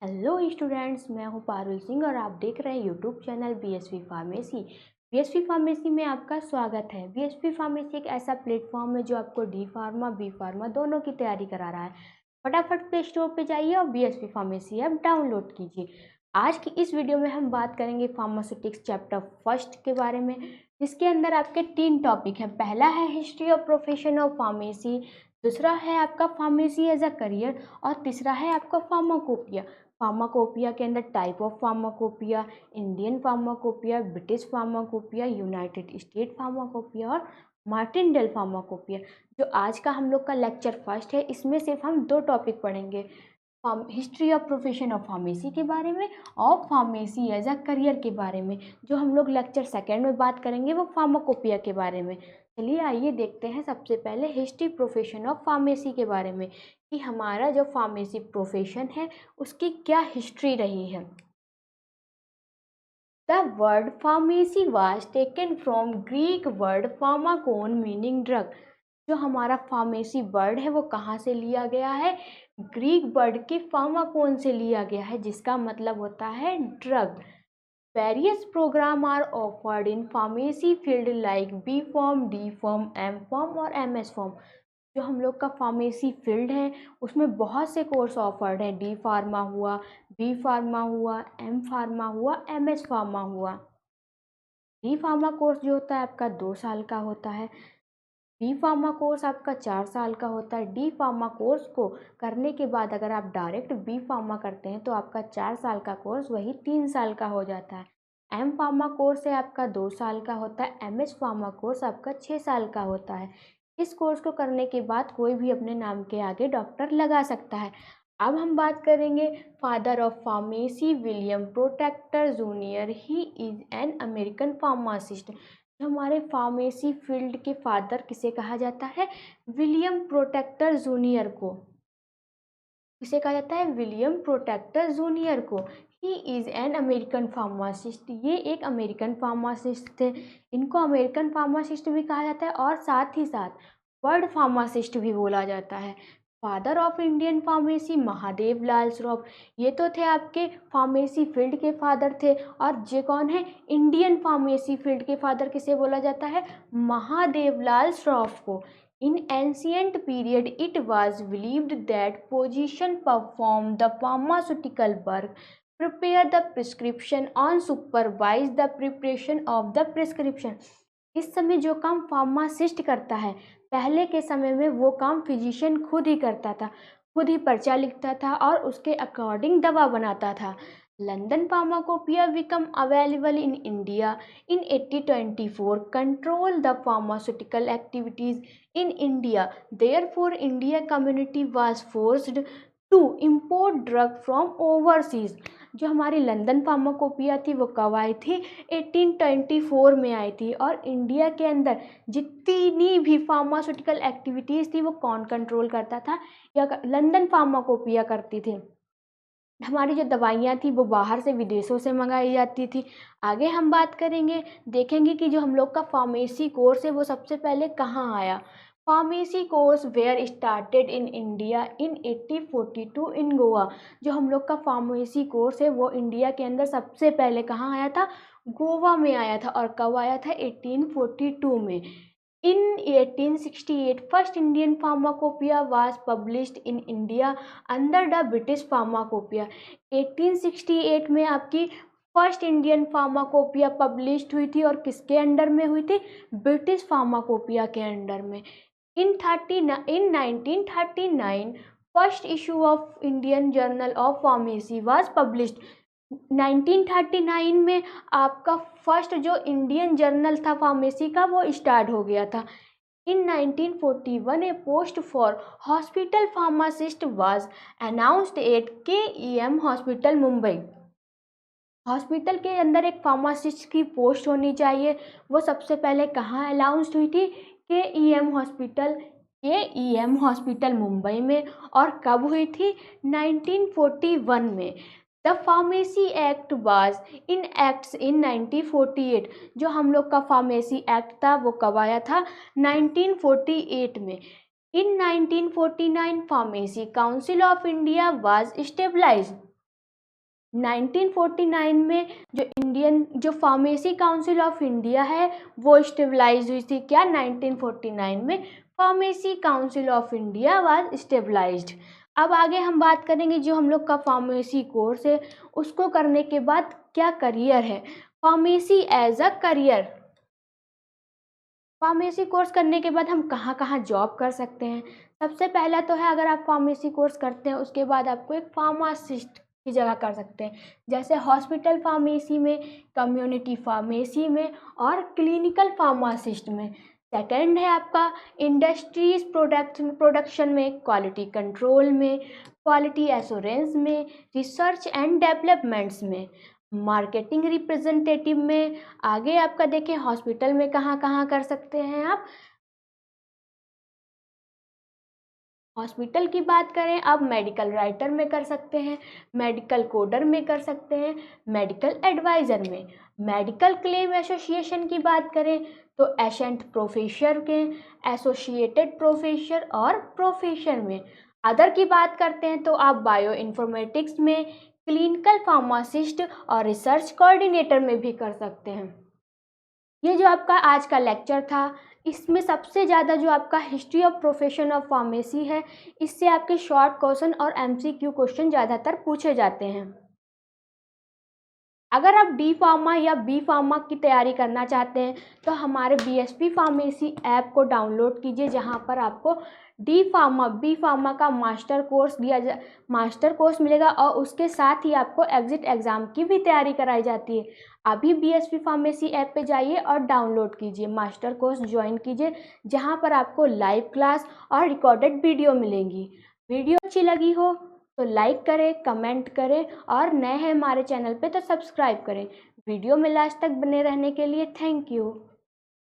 Hello students, मैं हूं पारुल सिंह और आप देख रहे हैं YouTube channel BSV pharmacy. BSV pharmacy में आपका स्वागत है। बीएसवी फार्मेसी एक ऐसा प्लेटफॉर्म है जो आपको डी फार्मा बी फार्मा दोनों की तैयारी करा रहा है। फटाफट प्ले स्टोर पे जाइए और बीएसवी फार्मेसी ऐप डाउनलोड कीजिए। आज की इस वीडियो में हम बात करेंगे फार्मास्यूटिक्स चैप्टर फर्स्ट के बारे में, जिसके अंदर आपके 3 टॉपिक हैं। पहला है history of profession of pharmacy, दूसरा है आपका फार्मेसी एज अ करियर और तीसरा है आपका फार्माकोपिया। फार्माकोपिया के अंदर type of pharmacopoeia, Indian pharmacopoeia, British pharmacopoeia, United state pharmacopoeia और मार्टिनडेल फार्माकोपिया। जो आज का हम लोग का लेक्चर फर्स्ट है, इसमें सिर्फ हम 2 टॉपिक पढ़ेंगे, history of profession of pharmacy के बारे में और फार्मेसी एज अ करियर के बारे में। जो हम लोग लेक्चर सेकेंड में बात करेंगे वो फार्माकोपिया के बारे में। चलिए आइए देखते हैं सबसे पहले हिस्ट्री प्रोफेशन ऑफ फार्मेसी के बारे में कि हमारा जो फार्मेसी प्रोफेशन है उसकी क्या हिस्ट्री रही है। The word pharmacy was taken from Greek word pharmakon meaning drug। जो हमारा फार्मेसी वर्ड है वो कहाँ से लिया गया है? ग्रीक वर्ड के फार्माकोन से लिया गया है, जिसका मतलब होता है drug. Various programme are offered in pharmacy field like B Pharm, D Pharm, M Pharm और एम एस फॉर्म। जो हम लोग का फार्मेसी फील्ड है उसमें बहुत से कोर्स ऑफर्ड हैं। डी फार्मा हुआ, बी फार्मा हुआ, एम फार्मा हुआ, एम एस फार्मा हुआ। डी फार्मा कोर्स जो होता है आपका 2 साल का होता है। बी फार्मा कोर्स आपका 4 साल का होता है। डी फार्मा कोर्स को करने के बाद अगर आप डायरेक्ट बी फार्मा करते हैं तो आपका 4 साल का कोर्स वही 3 साल का हो जाता है। एम फार्मा कोर्स है आपका 2 साल का होता है। एम एस फार्मा कोर्स आपका 6 साल का होता है। इस कोर्स को करने के बाद कोई भी अपने नाम के आगे डॉक्टर लगा सकता है। अब हम बात करेंगे father of pharmacy William Procter junior. He is an American pharmacist. जो हमारे फार्मेसी फील्ड के फादर किसे कहा जाता है? विलियम प्रोटेक्टर जूनियर को। किसे कहा जाता है? विलियम प्रोटेक्टर जूनियर को। ही इज़ एन अमेरिकन फार्मासिस्ट। ये एक अमेरिकन फार्मासिस्ट थे। इनको अमेरिकन फार्मासिस्ट भी कहा जाता है और साथ ही साथ वर्ल्ड फार्मासिस्ट भी बोला जाता है। Father of Indian pharmacy Mahadev Lal Shroff. ये तो थे आपके फार्मेसी फील्ड के फादर थे। और ये कौन है? इंडियन फार्मेसी फील्ड के फादर किसे बोला जाता है? महादेव लाल श्रॉफ को। In ancient period, it was believed that physicians perform the pharmaceutical work, prepare the prescription, and supervise the preparation of the prescription। इस समय जो काम फार्मासिस्ट करता है, पहले के समय में वो काम फिजिशियन खुद ही करता था। खुद ही पर्चा लिखता था और उसके अकॉर्डिंग दवा बनाता था। London pharmacopoeia become available in India in 1824, control the pharmaceutical activities in India. Therefore India community was forced to import drug from overseas. जो हमारी लंदन फार्माकोपिया थी वो कब आई थी? 1824 में आई थी। और इंडिया के अंदर जितनी भी फार्मास्यूटिकल एक्टिविटीज़ थी वो कौन कंट्रोल करता था? या लंदन फार्माकोपिया करती थी। हमारी जो दवाइयाँ थी वो बाहर से विदेशों से मंगाई जाती थी। आगे हम बात करेंगे, देखेंगे कि जो हम लोग का फार्मेसी कोर्स है वो सबसे पहले कहाँ आया। Pharmacy course were started in India in 1842 in Goa. जो हम लोग का फार्मेसी कोर्स है वो इंडिया के अंदर सबसे पहले कहाँ आया था? गोवा में आया था। और कब आया था? 1842 में। In 1868, first Indian pharmacopoeia was published in India under the British Pharmacopoeia। 1868 में आपकी फर्स्ट इंडियन फार्माकोपिया पब्लिश्ड हुई थी और किसके अंडर में हुई थी? ब्रिटिश फार्माकोपिया के अंडर में। इन 1939 first issue of Indian journal of pharmacy was published. 1939 में आपका फर्स्ट जो इंडियन जर्नल था फार्मेसी का वो स्टार्ट हो गया था। In 1941 a post for hospital pharmacist was announced at KEM hospital Mumbai. Hospital के अंदर एक फार्मासिस्ट की पोस्ट होनी चाहिए, वो सबसे पहले कहाँ अनाउंस्ड हुई थी? KEM हॉस्पिटल मुंबई में। और कब हुई थी? 1941 में। The pharmacy act was in acts in 1948। जो हम लोग का फार्मेसी एक्ट था वो कब आया था? 1948 में। In 1949 pharmacy council of India was established. 1949 में जो फार्मेसी काउंसिल ऑफ इंडिया है वो स्टेबलाइज हुई थी। क्या? 1949 में pharmacy council of India was established. अब आगे हम बात करेंगे जो हम लोग का फार्मेसी कोर्स है उसको करने के बाद क्या करियर है। Pharmacy as a career, pharmacy course करने के बाद हम कहाँ कहाँ जॉब कर सकते हैं। सबसे पहला तो है, अगर आप फार्मेसी कोर्स करते हैं उसके बाद आपको एक फार्मासिस्ट की जगह कर सकते हैं, जैसे हॉस्पिटल फार्मेसी में, कम्युनिटी फार्मेसी में और क्लिनिकल फार्मासिस्ट में। सेकंड है आपका इंडस्ट्रीज प्रोडक्शन में, क्वालिटी कंट्रोल में, क्वालिटी एश्योरेंस में, रिसर्च एंड डेवलपमेंट्स में, मार्केटिंग रिप्रेजेंटेटिव में। आगे आपका देखें हॉस्पिटल में कहाँ कहाँ कर सकते हैं आप। हॉस्पिटल की बात करें आप मेडिकल राइटर में कर सकते हैं, मेडिकल कोडर में कर सकते हैं, मेडिकल एडवाइज़र में। मेडिकल क्लेम एसोसिएशन की बात करें तो एसेंट प्रोफेसर के, एसोसिएटेड प्रोफेसर और प्रोफेसर में। अदर की बात करते हैं तो आप बायो इन्फॉर्मेटिक्स में, क्लिनिकल फार्मासिस्ट और रिसर्च कोऑर्डिनेटर में भी कर सकते हैं। ये जो आपका आज का लेक्चर था इसमें सबसे ज़्यादा जो आपका history of profession of pharmacy है, इससे आपके शॉर्ट क्वेश्चन और एमसीक्यू क्वेश्चन ज़्यादातर पूछे जाते हैं। अगर आप डी फार्मा या बी फार्मा की तैयारी करना चाहते हैं तो हमारे बीएसपी फार्मेसी ऐप को डाउनलोड कीजिए, जहां पर आपको डी फार्मा बी फार्मा का मास्टर कोर्स मिलेगा और उसके साथ ही आपको एग्जिट एग्ज़ाम की भी तैयारी कराई जाती है। अभी बीएसपी फार्मेसी ऐप पे जाइए और डाउनलोड कीजिए, मास्टर कोर्स ज्वाइन कीजिए, जहां पर आपको लाइव क्लास और रिकॉर्डेड वीडियो मिलेंगी। वीडियो अच्छी लगी हो तो लाइक करें, कमेंट करें और नए हैं हमारे चैनल पे तो सब्सक्राइब करें। वीडियो में लास्ट तक बने रहने के लिए थैंक यू।